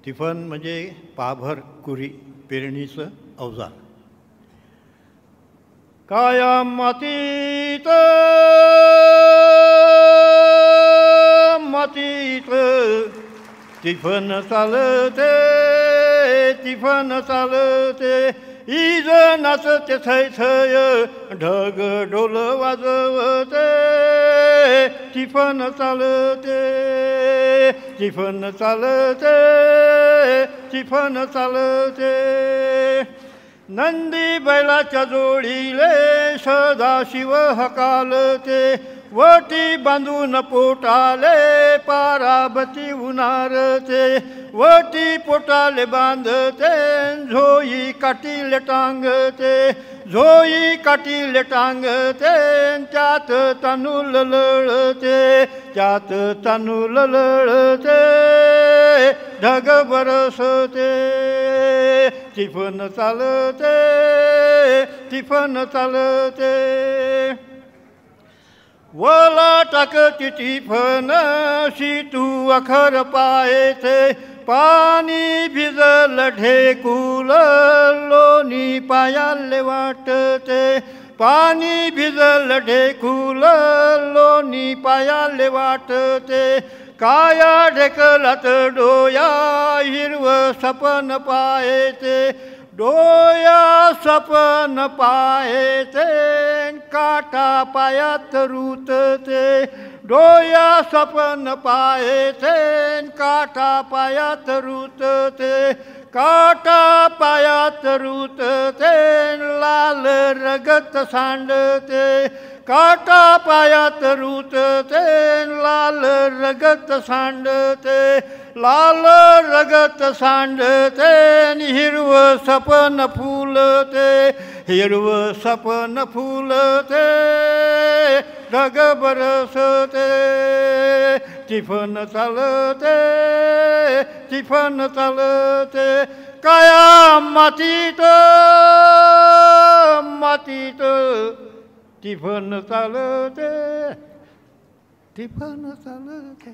तिफन म्हणजे पाभर कुरी पेरणीचं अवजार. काया मातीत मातीत तिफन चालते तिफन चालते इज नाचते थय थय ढग ढोल वाजवते तिफन चालते तिफन चालते तिफन चालते. नंदी बैलाच्या जोडीले सदाशिव हकालते वटी बांधून पोटाले पाराबती उनारते वटी पोटाले बांधते झोई काटीले टांगते झोई काटीले टांगते त्यात तांदूळ लळते त्यात तांदूळ लळते ढग बरसते तिफन चालते तिफन चालते. वला टाकती तिफन शितू अखर पायते पाणी भिजल ढेकुल लोणी पायाले वाटते पाणी भिजल ढेकुल लोणी पायाले वाटते. काया ढेकलात डोया हिरव सपन पायते डोया सपन पायते काटा पायात रुतते डोया सपन पायते काटा पायात रुतते काटा पायात रुतते लाल रगत सांडते काटा पायात रुतते लाल रगत सांडते लाल रगत सांडते हिरव सपन फुलते हिरव सपन फुलते ढग बरसते तिफन चालते तिफन चालते. काया मातीत मातीत तिफन चालते तिफन चालते.